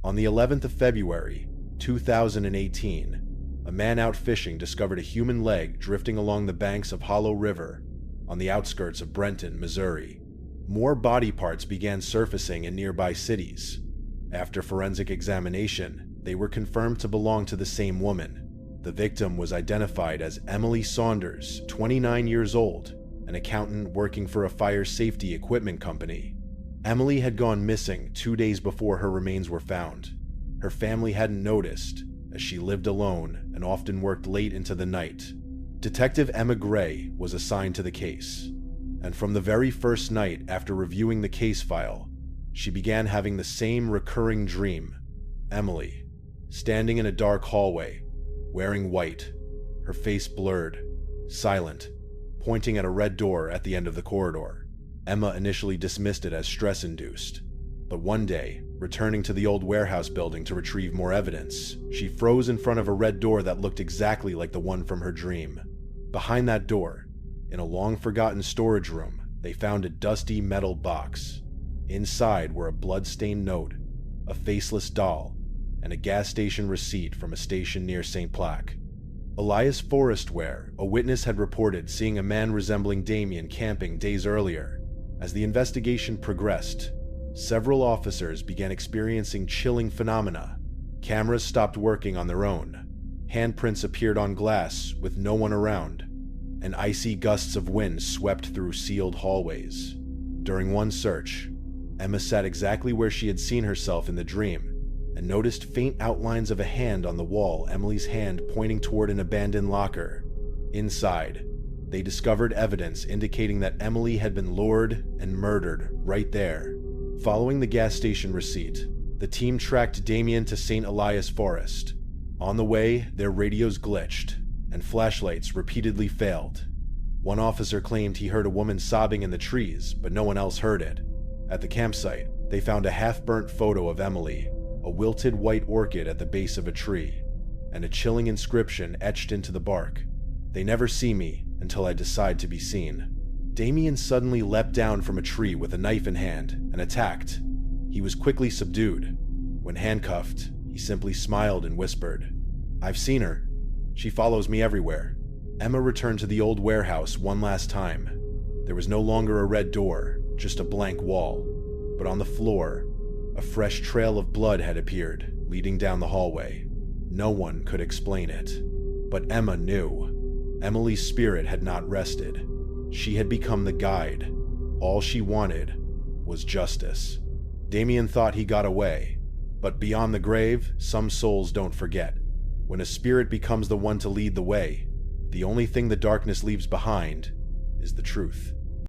On the 11th of February, 2018, a man out fishing discovered a human leg drifting along the banks of Hollow River on the outskirts of Brenton, Missouri. More body parts began surfacing in nearby cities. After forensic examination, they were confirmed to belong to the same woman. The victim was identified as Emily Saunders, 29 years old, an accountant working for a fire safety equipment company. Emily had gone missing 2 days before her remains were found. Her family hadn't noticed, as she lived alone and often worked late into the night. Detective Emma Gray was assigned to the case, and from the very first night after reviewing the case file, she began having the same recurring dream. Emily, standing in a dark hallway, wearing white, her face blurred, silent, pointing at a red door at the end of the corridor. Emma initially dismissed it as stress-induced, but one day, returning to the old warehouse building to retrieve more evidence, she froze in front of a red door that looked exactly like the one from her dream. Behind that door, in a long-forgotten storage room, they found a dusty metal box. Inside were a blood-stained note, a faceless doll, and a gas station receipt from a station near St. Plaque. Elias Forestware, a witness, had reported seeing a man resembling Damien camping days earlier. As the investigation progressed, several officers began experiencing chilling phenomena. Cameras stopped working on their own. Handprints appeared on glass with no one around, and icy gusts of wind swept through sealed hallways. During one search, Emma sat exactly where she had seen herself in the dream and noticed faint outlines of a hand on the wall, Emily's hand pointing toward an abandoned locker. Inside, they discovered evidence indicating that Emily had been lured and murdered right there. Following the gas station receipt, the team tracked Damien to St. Elias Forest. On the way, their radios glitched, and flashlights repeatedly failed. One officer claimed he heard a woman sobbing in the trees, but no one else heard it. At the campsite, they found a half-burnt photo of Emily, a wilted white orchid at the base of a tree, and a chilling inscription etched into the bark: "They never see me until I decide to be seen." Damien suddenly leapt down from a tree with a knife in hand and attacked. He was quickly subdued. When handcuffed, he simply smiled and whispered, "I've seen her. She follows me everywhere." Emma returned to the old warehouse one last time. There was no longer a red door, just a blank wall. But on the floor, a fresh trail of blood had appeared, leading down the hallway. No one could explain it, but Emma knew. Emily's spirit had not rested. She had become the guide. All she wanted was justice. Damien thought he got away, but beyond the grave, some souls don't forget. When a spirit becomes the one to lead the way, the only thing the darkness leaves behind is the truth.